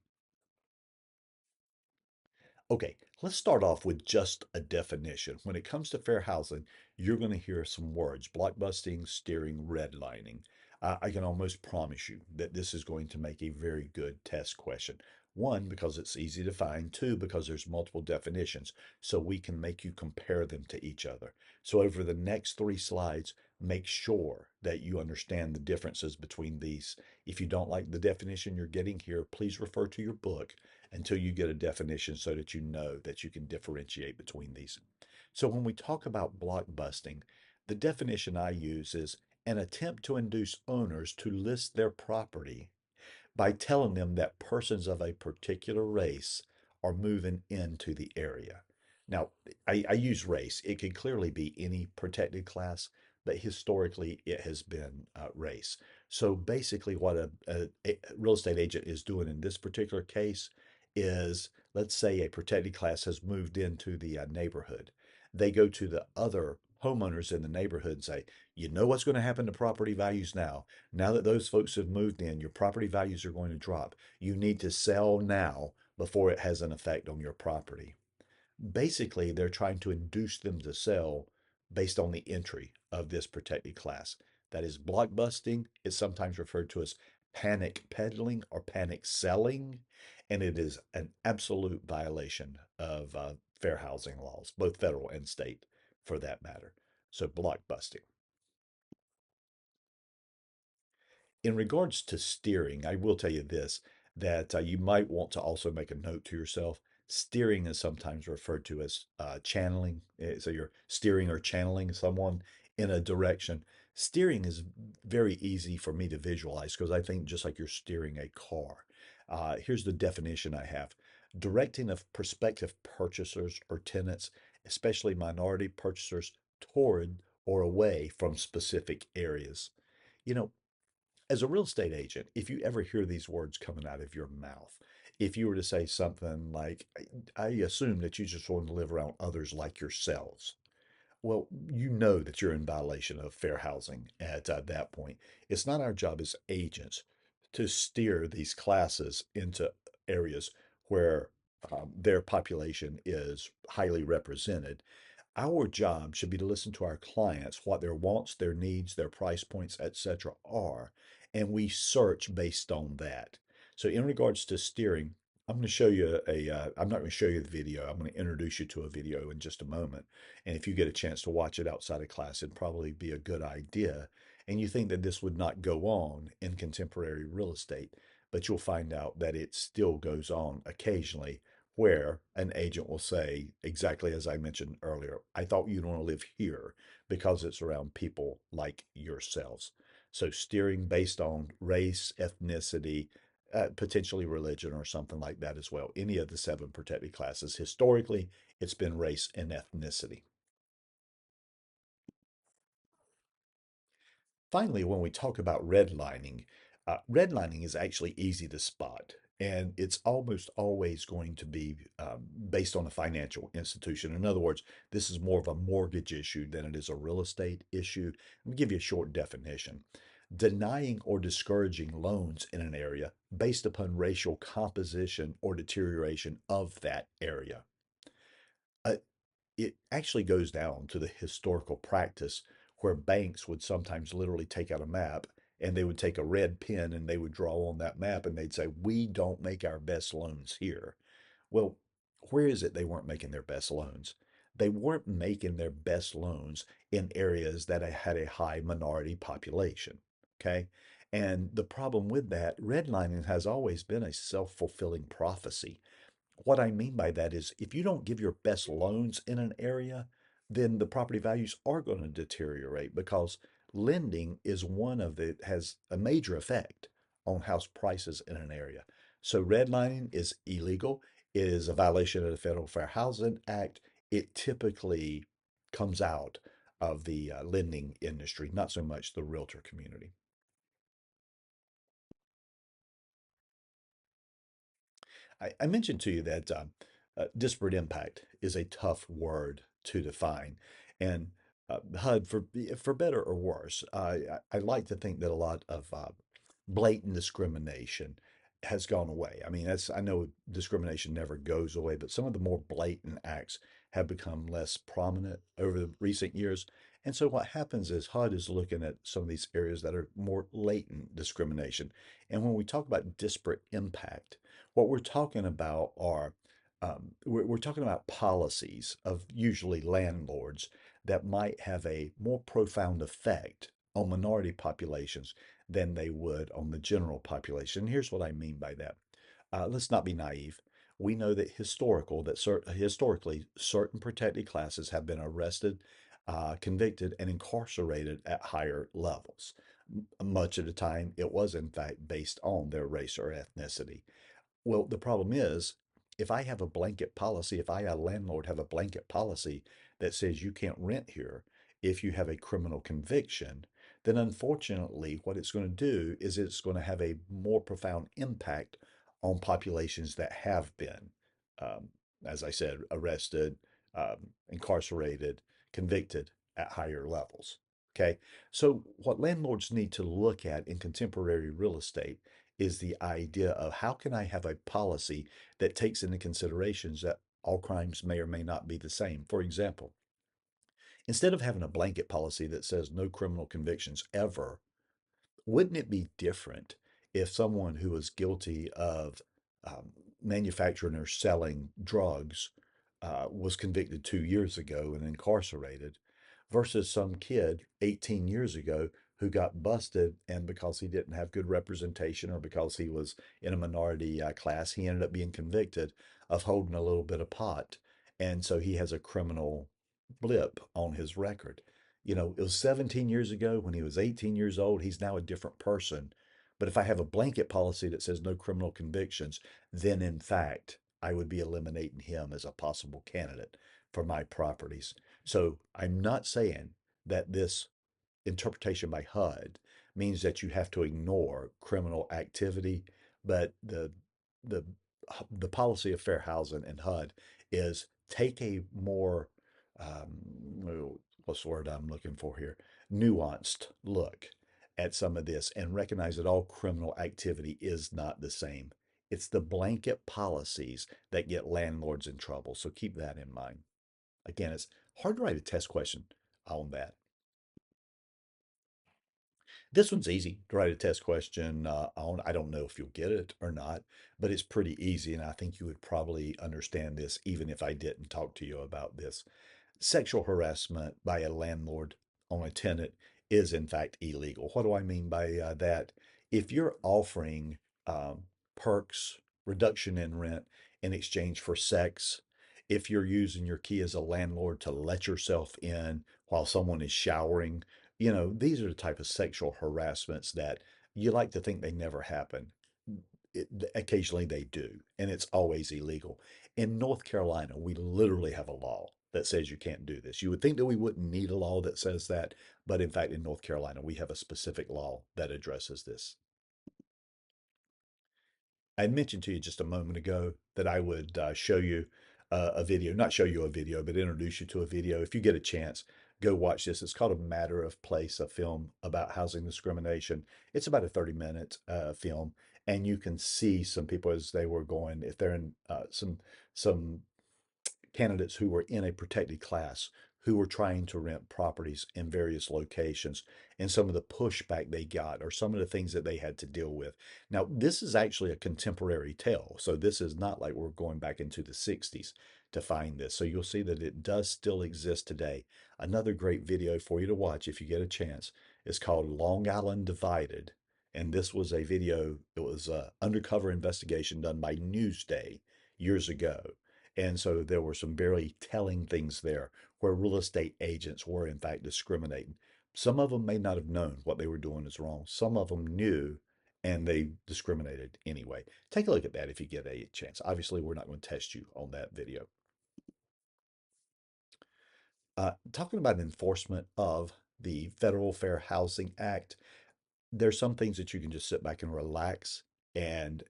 Okay, let's start off with just a definition. When it comes to fair housing, you're going to hear some words: blockbusting, steering, redlining. I can almost promise you that this is going to make a very good test question. One, because it's easy to find. Two, because there's multiple definitions, so we can make you compare them to each other. So over the next three slides, make sure that you understand the differences between these. If you don't like the definition you're getting here, please refer to your book until you get a definition so that you know that you can differentiate between these. So when we talk about block busting, the definition I use is an attempt to induce owners to list their property by telling them that persons of a particular race are moving into the area. Now, I use race. It could clearly be any protected class, but historically it has been race. So basically, what a real estate agent is doing in this particular case is, let's say a protected class has moved into the neighborhood. They go to the other homeowners in the neighborhood and say, you know what's going to happen to property values now? Now that those folks have moved in, your property values are going to drop. You need to sell now before it has an effect on your property. Basically, they're trying to induce them to sell based on the entry of this protected class. That is blockbusting. It's sometimes referred to as panic peddling or panic selling, and it is an absolute violation of fair housing laws, both federal and state for that matter. So, blockbusting. In regards to steering, I will tell you this, that you might want to also make a note to yourself. Steering is sometimes referred to as channeling. So you're steering or channeling someone in a direction. Steering is very easy for me to visualize because I think just like you're steering a car. Here's the definition I have: directing of prospective purchasers or tenants, especially minority purchasers, toward or away from specific areas. You know, as a real estate agent, if you ever hear these words coming out of your mouth, if you were to say something like, I assume that you just want to live around others like yourselves. Well, you know that you're in violation of fair housing at that point. It's not our job as agents to steer these classes into areas where their population is highly represented. Our job should be to listen to our clients, what their wants, their needs, their price points, etc. are, and we search based on that. So, in regards to steering, I'm going to show you I'm not going to show you the video. I'm going to introduce you to a video in just a moment. And if you get a chance to watch it outside of class, it'd probably be a good idea. And you think that this would not go on in contemporary real estate, but you'll find out that it still goes on occasionally where an agent will say, exactly as I mentioned earlier, I thought you'd want to live here because it's around people like yourselves. So steering based on race, ethnicity, potentially religion or something like that as well. Any of the seven protected classes. Historically, it's been race and ethnicity. Finally, when we talk about redlining is actually easy to spot. And it's almost always going to be based on a financial institution. In other words, this is more of a mortgage issue than it is a real estate issue. Let me give you a short definition. Denying or discouraging loans in an area based upon racial composition or deterioration of that area. Uh, it actually goes down to the historical practice where banks would sometimes literally take out a map and they would take a red pen and they would draw on that map and they'd say, we don't make our best loans here. Well, where is it they weren't making their best loans? They weren't making their best loans in areas that had a high minority population. Okay. And the problem with that, redlining has always been a self fulfilling prophecy. What I mean by that is if you don't give your best loans in an area, then the property values are going to deteriorate because lending is one of the has a major effect on house prices in an area. So redlining is illegal. It is a violation of the Federal Fair Housing Act. It typically comes out of the lending industry, not so much the realtor community. I mentioned to you that disparate impact is a tough word to define, and HUD, for better or worse, I like to think that a lot of blatant discrimination has gone away. I mean, I know discrimination never goes away, but some of the more blatant acts have become less prominent over the recent years. And so what happens is HUD is looking at some of these areas that are more latent discrimination. And when we talk about disparate impact, what we're talking about are we're talking about policies of usually landlords that might have a more profound effect on minority populations than they would on the general population. Here's what I mean by that. Let's not be naive. We know that historically certain protected classes have been arrested, convicted, and incarcerated at higher levels. Much of the time, it was in fact based on their race or ethnicity. Well, the problem is, if I have a blanket policy, if I, a landlord, have a blanket policy that says you can't rent here if you have a criminal conviction, then unfortunately, what it's going to do is it's going to have a more profound impact on populations that have been, um, as I said, arrested, incarcerated, convicted at higher levels. Okay. So, what landlords need to look at in contemporary real estate is the idea of how can I have a policy that takes into considerations that all crimes may or may not be the same. For example, instead of having a blanket policy that says no criminal convictions ever, wouldn't it be different if someone who was guilty of um, manufacturing or selling drugs was convicted 2 years ago and incarcerated versus some kid 18 years ago who got busted and because he didn't have good representation or because he was in a minority class, he ended up being convicted of holding a little bit of pot. And so he has a criminal blip on his record. You know, it was 17 years ago when he was 18 years old. He's now a different person. But if I have a blanket policy that says no criminal convictions, then in fact, I would be eliminating him as a possible candidate for my properties. So I'm not saying that this interpretation by HUD means that you have to ignore criminal activity, but the the policy of fair housing and HUD is take a more what's the word I'm looking for here? Nuanced look at some of this and recognize that all criminal activity is not the same It's the blanket policies that get landlords in trouble. So keep that in mind. Again, it's hard to write a test question on that. This one's easy to write a test question on. I don't know if you'll get it or not, but it's pretty easy. And I think you would probably understand this even if I didn't talk to you about this. Sexual harassment by a landlord on a tenant is in fact illegal. What do I mean by that? If you're offering perks, reduction in rent in exchange for sex, if you're using your key as a landlord to let yourself in while someone is showering, these are the type of sexual harassments that you like to think they never happen. Occasionally they do, and it's always illegal. In North Carolina, we literally have a law that says you can't do this. You would think that we wouldn't need a law that says that, but in fact, in North Carolina, we have a specific law that addresses this. I mentioned to you just a moment ago that I would show you a video, not show you a video, but introduce you to a video. If you get a chance, go watch this. It's called A Matter of Place, a film about housing discrimination. It's about a 30-minute film, and you can see some people as they were going, if they're in some candidates who were in a protected class who were trying to rent properties in various locations and some of the pushback they got or some of the things that they had to deal with. Now, this is actually a contemporary tale. So this is not like we're going back into the 60s to find this. So you'll see that it does still exist today. Another great video for you to watch if you get a chance is called Long Island Divided. And this was a video, it was an undercover investigation done by Newsday years ago. And so there were some very telling things there where real estate agents were, in fact, discriminating. Some of them may not have known what they were doing is wrong. Some of them knew and they discriminated anyway. Take a look at that if you get a chance. Obviously, we're not going to test you on that video. Talking about enforcement of the Federal Fair Housing Act, there's some things that you can just sit back and relax, and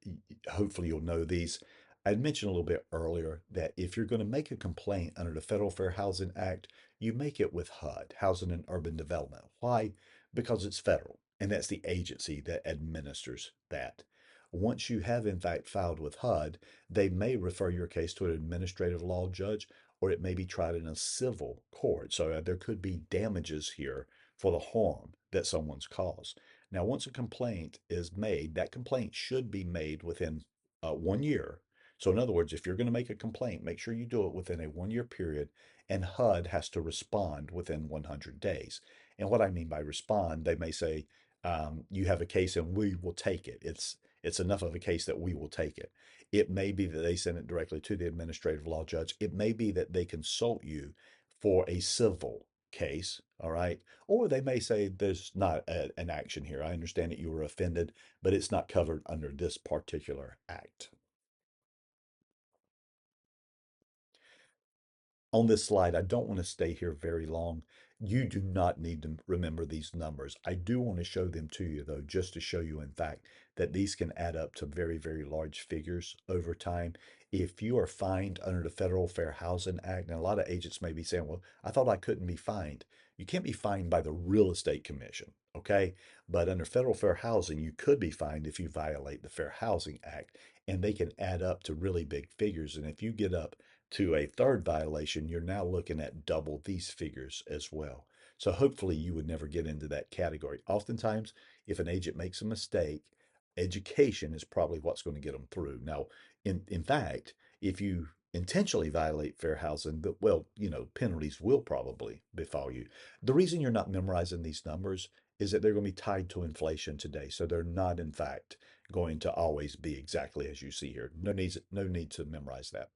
hopefully you'll know these. I mentioned a little bit earlier that if you're going to make a complaint under the Federal Fair Housing Act, you make it with HUD, Housing and Urban Development. Why? Because it's federal, and that's the agency that administers that. Once you have, in fact, filed with HUD, they may refer your case to an administrative law judge, or it may be tried in a civil court. So there could be damages here for the harm that someone's caused. Now, once a complaint is made, that complaint should be made within 1 year. So, in other words, if you're going to make a complaint, make sure you do it within a 1 year period, and HUD has to respond within 100 days. And what I mean by respond, they may say, you have a case and we will take it. It's enough of a case that we will take it. It may be that they send it directly to the administrative law judge. It may be that they consult you for a civil case, all right? Or they may say there's not an action here. I understand that you were offended, but it's not covered under this particular act. On this slide, I don't want to stay here very long. You do not need to remember these numbers. I do want to show them to you, though, just to show you, in fact, that these can add up to very, very large figures over time. If you are fined under the Federal Fair Housing Act, and a lot of agents may be saying, well, I thought I couldn't be fined. You can't be fined by the Real Estate Commission, okay? But under Federal Fair Housing, you could be fined if you violate the Fair Housing Act, and they can add up to really big figures. And if you get up to a third violation, you're now looking at double these figures as well. So hopefully you would never get into that category. Oftentimes, if an agent makes a mistake, education is probably what's going to get them through. Now, in fact, if you intentionally violate fair housing, well, penalties will probably befall you. The reason you're not memorizing these numbers is that they're going to be tied to inflation today. So they're not, in fact, going to always be exactly as you see here. No need to memorize that.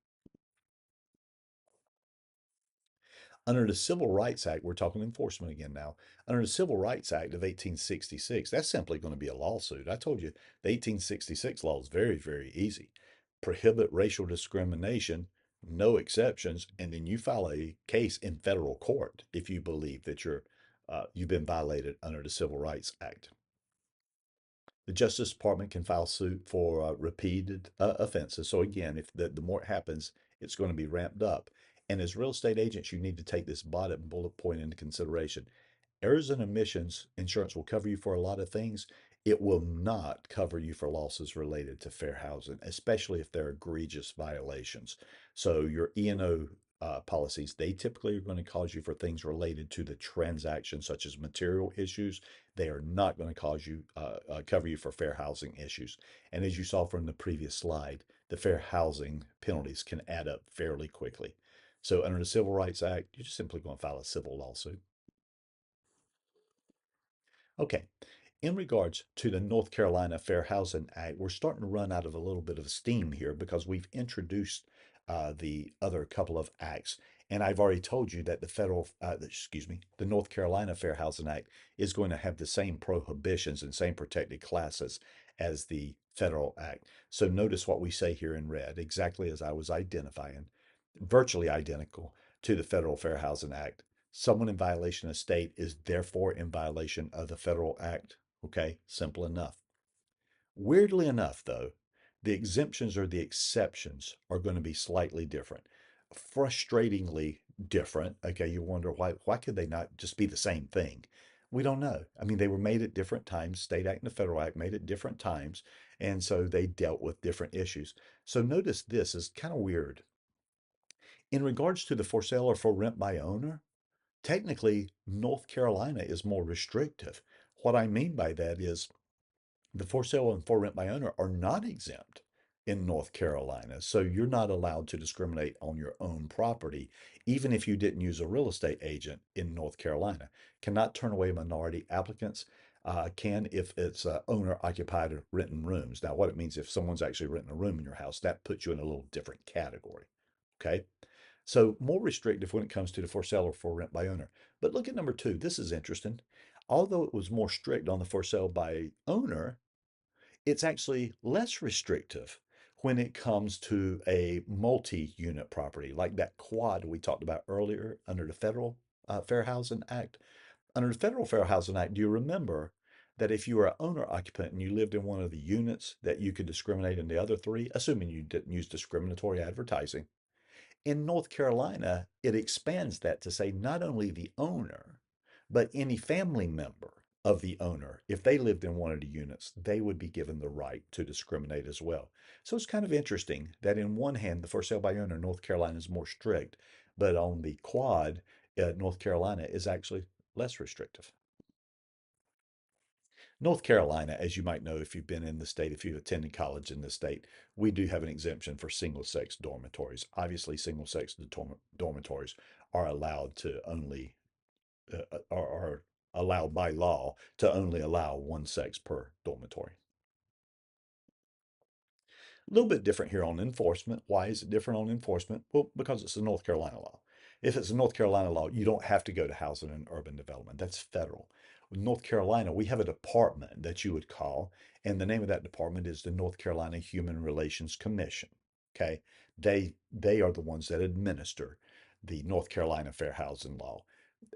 Under the Civil Rights Act, we're talking enforcement again now. Under the Civil Rights Act of 1866, that's simply going to be a lawsuit. I told you the 1866 law is very, very easy. Prohibit racial discrimination, no exceptions, and then you file a case in federal court if you believe that you've been violated under the Civil Rights Act. The Justice Department can file suit for repeated offenses. So again, if the more it happens, it's going to be ramped up. And as real estate agents, you need to take this bottom bullet point into consideration. Errors and omissions insurance will cover you for a lot of things. it will not cover you for losses related to fair housing, especially if they're egregious violations. So your E&O policies, they typically are going to cause you for things related to the transaction, such as material issues. They are not going to cause you cover you for fair housing issues. And as you saw from the previous slide, the fair housing penalties can add up fairly quickly. So under the Civil Rights Act, you're just simply going to file a civil lawsuit. Okay. In regards to the North Carolina Fair Housing Act, we're starting to run out of a little bit of steam here because we've introduced the other couple of acts. And I've already told you that the North Carolina Fair Housing Act is going to have the same prohibitions and same protected classes as the federal act. So notice what we say here in red, exactly as I was identifying, virtually identical to the Federal Fair Housing Act. Someone in violation of state is therefore in violation of the federal act. Okay, simple enough. Weirdly enough, though, the exemptions or the exceptions are going to be slightly different. Frustratingly different. Okay, you wonder why could they not just be the same thing? We don't know. I mean, they were made at different times. State Act and the Federal Act made at different times, and so they dealt with different issues. So notice this is kind of weird. In regards to the for sale or for rent by owner, technically, North Carolina is more restrictive. What I mean by that is the for sale and for rent by owner are not exempt in North Carolina. So you're not allowed to discriminate on your own property, even if you didn't use a real estate agent in North Carolina. Cannot turn away minority applicants. Can if it's owner occupied or renting rooms. Now, what it means if someone's actually renting a room in your house, that puts you in a little different category. Okay. So more restrictive when it comes to the for sale or for rent by owner. But look at number two. This is interesting. Although it was more strict on the for sale by owner, it's actually less restrictive when it comes to a multi-unit property like that quad we talked about earlier under the Federal Fair Housing Act. Under the Federal Fair Housing Act, do you remember that if you were an owner occupant and you lived in one of the units, that you could discriminate in the other three, assuming you didn't use discriminatory advertising? In North Carolina, it expands that to say not only the owner, but any family member of the owner, if they lived in one of the units, they would be given the right to discriminate as well. So it's kind of interesting that in one hand, the for sale by owner, North Carolina is more strict, but on the quad, North Carolina is actually less restrictive. North Carolina, as you might know if you've been in the state, if you've attended college in the state, we do have an exemption for single sex dormitories. Obviously, single sex dormitories are allowed to only, are allowed by law to only allow one sex per dormitory. A little bit different here on enforcement. Why is it different on enforcement? Well, because it's a North Carolina law. If it's a North Carolina law, you don't have to go to housing and urban development. That's federal. With North Carolina, we have a department that you would call, and the name of that department is the North Carolina Human Relations Commission. Okay. They are the ones that administer the North Carolina Fair Housing Law.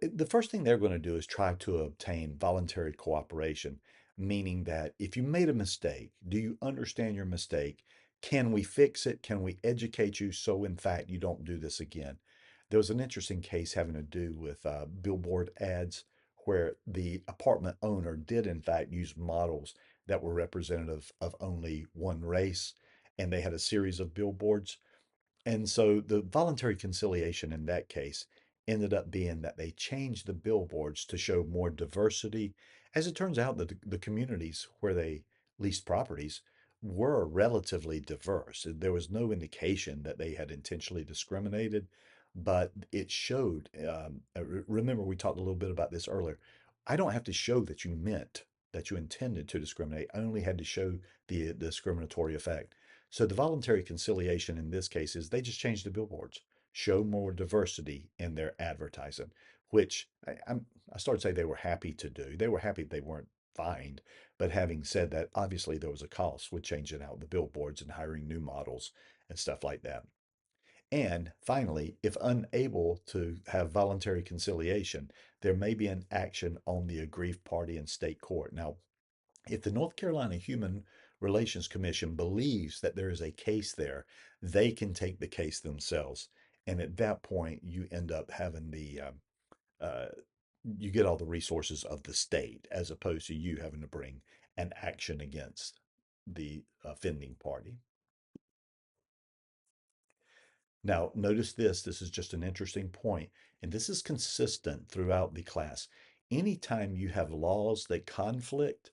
The first thing they're going to do is try to obtain voluntary cooperation, meaning that if you made a mistake, do you understand your mistake? Can we fix it? Can we educate you so, in fact, you don't do this again? There was an interesting case having to do with billboard ads where the apartment owner did, in fact, use models that were representative of only one race, and they had a series of billboards. And so the voluntary conciliation in that case ended up being that they changed the billboards to show more diversity. As it turns out, the communities where they leased properties were relatively diverse. There was no indication that they had intentionally discriminated, but it showed. Remember, we talked a little bit about this earlier. I don't have to show that you meant that you intended to discriminate. I only had to show the discriminatory effect. So the voluntary conciliation in this case is they just changed the billboards, show more diversity in their advertising, which I started to say they were happy to do. They were happy they weren't fined. But having said that, obviously there was a cost with changing out the billboards and hiring new models and stuff like that. And finally, if unable to have voluntary conciliation, there may be an action on the aggrieved party in state court. Now, if the North Carolina Human Relations Commission believes that there is a case there, they can take the case themselves. And at that point, you end up having uh, you get all the resources of the state as opposed to you having to bring an action against the offending party. Now, notice this. This is just an interesting point, and this is consistent throughout the class. Anytime you have laws that conflict,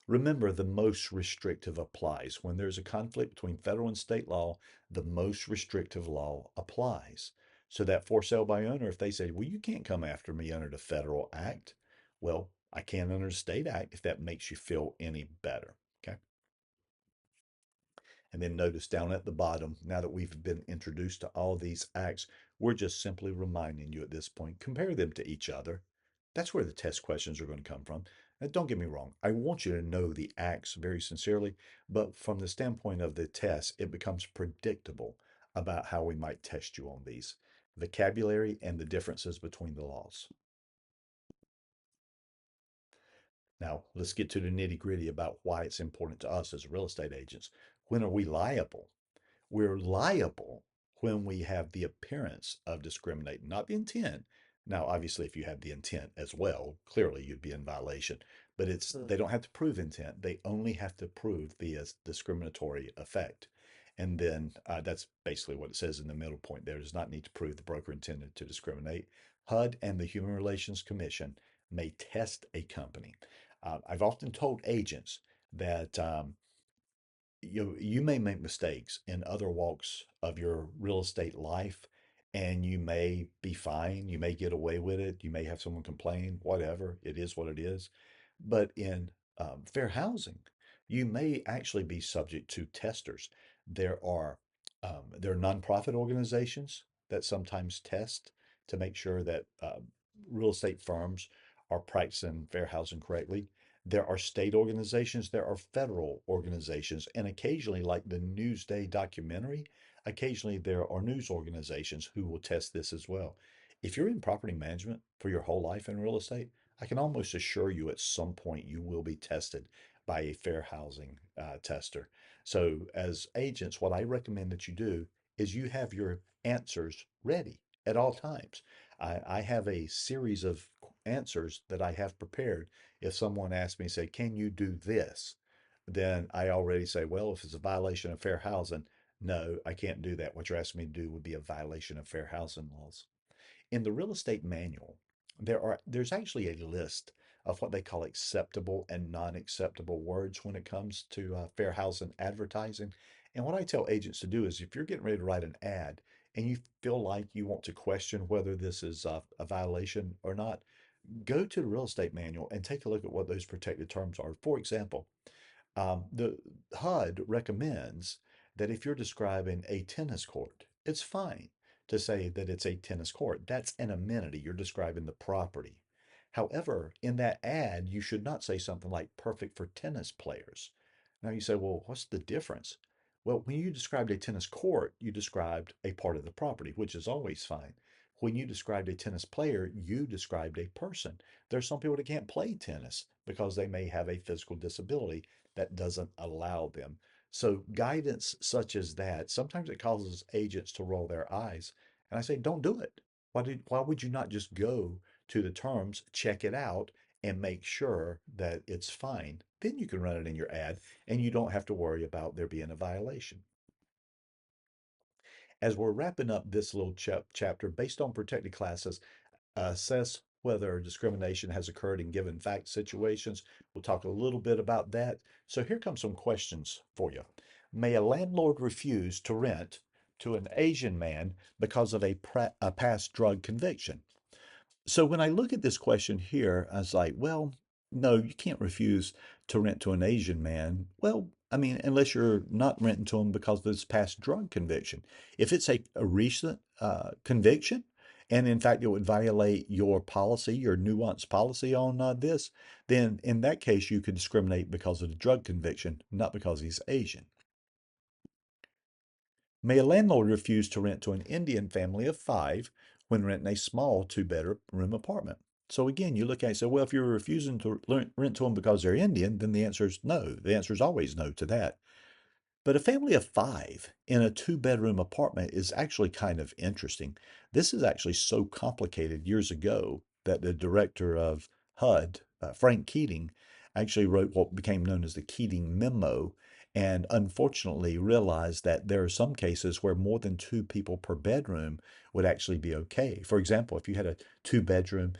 remember the most restrictive applies. When there's a conflict between federal and state law, the most restrictive law applies. So that for sale by owner, if they say, well, you can't come after me under the federal act, well, I can under the state act if that makes you feel any better. Okay. And then notice down at the bottom, now that we've been introduced to all these acts, we're just simply reminding you at this point, compare them to each other. That's where the test questions are going to come from. Now, don't get me wrong, I want you to know the acts very sincerely, but from the standpoint of the test, it becomes predictable about how we might test you on these vocabulary and the differences between the laws. Now, let's get to the nitty gritty about why it's important to us as real estate agents. When are we liable? We're liable when we have the appearance of discriminating, not the intent. Now, obviously, if you have the intent as well, clearly you'd be in violation. But they don't have to prove intent. They only have to prove the discriminatory effect. And then that's basically what it says in the middle point there. Does not need to prove the broker intended to discriminate. HUD and the Human Relations Commission may test a company. I've often told agents that you may make mistakes in other walks of your real estate life, and you may be fine. You may get away with it. You may have someone complain, whatever. It is what it is. But in fair housing, you may actually be subject to testers. There are nonprofit organizations that sometimes test to make sure that real estate firms are practicing fair housing correctly. There are state organizations, there are federal organizations, and occasionally, like the Newsday documentary, occasionally there are news organizations who will test this as well. If you're in property management for your whole life in real estate, I can almost assure you at some point you will be tested by a fair housing tester. So, as agents, what I recommend that you do is you have your answers ready at all times. I have a series of answers that I have prepared. If someone asks me, say, can you do this? Then I already say, well, if it's a violation of fair housing, no, I can't do that. What you're asking me to do would be a violation of fair housing laws. In the real estate manual, there's actually a list of what they call acceptable and non-acceptable words when it comes to fair housing advertising. And what I tell agents to do is if you're getting ready to write an ad and you feel like you want to question whether this is a violation or not, go to the real estate manual and take a look at what those protected terms are. For example, the HUD recommends that if you're describing a tennis court, it's fine to say that it's a tennis court. That's an amenity. You're describing the property. However, in that ad, you should not say something like perfect for tennis players. Now you say, well, what's the difference? Well, when you described a tennis court, you described a part of the property, which is always fine. When you described a tennis player, you described a person. There's some people that can't play tennis because they may have a physical disability that doesn't allow them. So guidance such as that, sometimes it causes agents to roll their eyes. And I say, don't do it. Why would you not just go to the terms, check it out, and make sure that it's fine? Then you can run it in your ad and you don't have to worry about there being a violation. As we're wrapping up this little chapter based on protected classes, assess whether discrimination has occurred in given fact situations. We'll talk a little bit about that. So here come some questions for you. May a landlord refuse to rent to an Asian man because of a past drug conviction? So when I look at this question here, I was like, well, no, you can't refuse to rent to an Asian man. Well, I mean, unless you're not renting to him because of this past drug conviction. If it's a recent conviction, and in fact it would violate your policy, your nuanced policy on this, then in that case you could discriminate because of the drug conviction, not because he's Asian. May a landlord refuse to rent to an Indian family of five when renting a small two-bedroom apartment? So again, you look at it and say, well, if you're refusing to rent to them because they're Indian, then the answer is no. The answer is always no to that. But a family of five in a two-bedroom apartment is actually kind of interesting. This is actually so complicated years ago that the director of HUD, Frank Keating, actually wrote what became known as the Keating Memo, and unfortunately realized that there are some cases where more than two people per bedroom would actually be okay. For example, if you had a two-bedroom,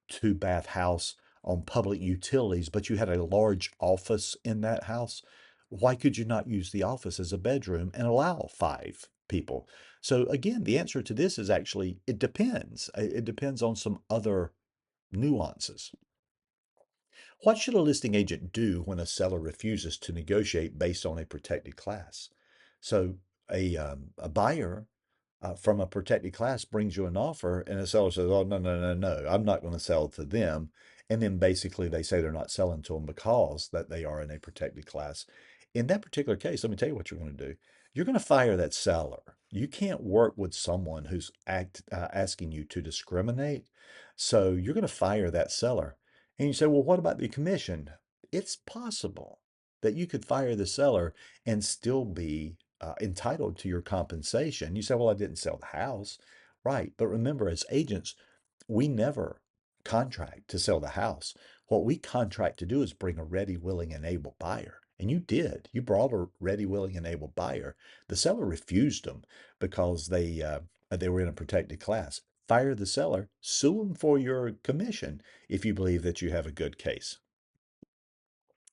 two-bath house on public utilities, but you had a large office in that house, why could you not use the office as a bedroom and allow five people? So again, the answer to this is actually it depends. It depends on some other nuances. What should a listing agent do when a seller refuses to negotiate based on a protected class? So a buyer from a protected class brings you an offer, and the seller says, "Oh, no, no, no, no, I'm not going to sell to them." And then basically they say they're not selling to them because that they are in a protected class. In that particular case, let me tell you what you're going to do. You're going to fire that seller. You can't work with someone who's asking you to discriminate. So you're going to fire that seller. And you say, well, what about the commission? It's possible that you could fire the seller and still be entitled to your compensation. You say, well, I didn't sell the house. Right. But remember, as agents, we never contract to sell the house. What we contract to do is bring a ready, willing, and able buyer. And you did. You brought a ready, willing, and able buyer. The seller refused them because they were in a protected class. Fire the seller, sue them for your commission if you believe that you have a good case.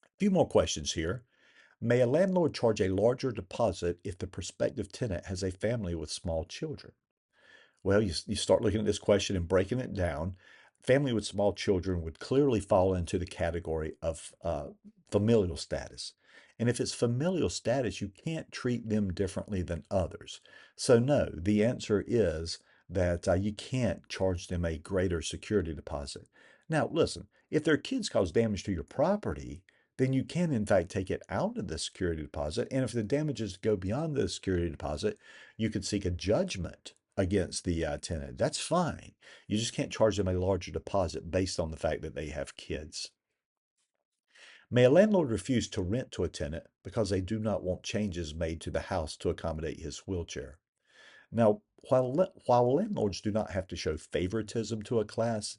A few more questions here. May a landlord charge a larger deposit if the prospective tenant has a family with small children? Well, you start looking at this question and breaking it down. Family with small children would clearly fall into the category of familial status. And if it's familial status, you can't treat them differently than others. So, no, the answer is that you can't charge them a greater security deposit. Now, listen, if their kids cause damage to your property, then you can, in fact, take it out of the security deposit. And if the damages go beyond the security deposit, you could seek a judgment against the tenant. That's fine. You just can't charge them a larger deposit based on the fact that they have kids. May a landlord refuse to rent to a tenant because they do not want changes made to the house to accommodate his wheelchair? Now, while landlords do not have to show favoritism to a class,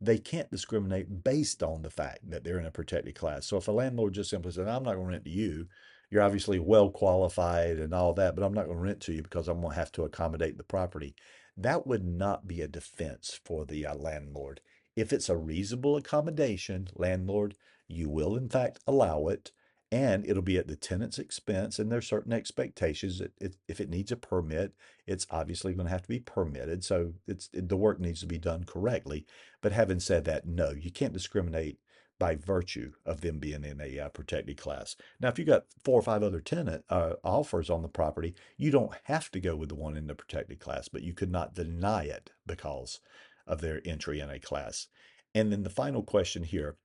they can't discriminate based on the fact that they're in a protected class. So if a landlord just simply says, I'm not going to rent to you, you're obviously well qualified and all that, but I'm not going to rent to you because I'm going to have to accommodate the property. That would not be a defense for the landlord. If it's a reasonable accommodation, landlord, you will in fact allow it, and it'll be at the tenant's expense, and there's certain expectations. If it needs a permit, it's obviously going to have to be permitted. So the work needs to be done correctly. But having said that, no, you can't discriminate by virtue of them being in a protected class. Now, if you got four or five other tenant offers on the property, you don't have to go with the one in the protected class, but you could not deny it because of their entry in a class. And then the final question here,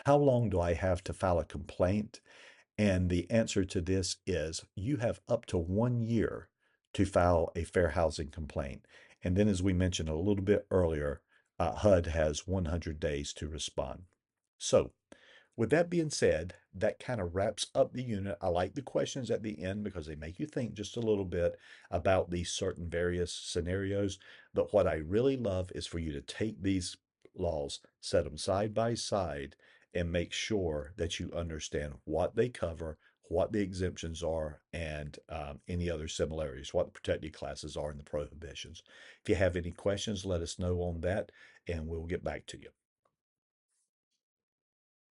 how long do I have to file a complaint? And the answer to this is you have up to 1 year to file a fair housing complaint. And then, as we mentioned a little bit earlier, HUD has 100 days to respond. So, with that being said, that kind of wraps up the unit. I like the questions at the end because they make you think just a little bit about these certain various scenarios. But what I really love is for you to take these laws, set them side by side, and make sure that you understand what they cover, what the exemptions are, and any other similarities, what the protected classes are and the prohibitions. If you have any questions, let us know on that, and we'll get back to you.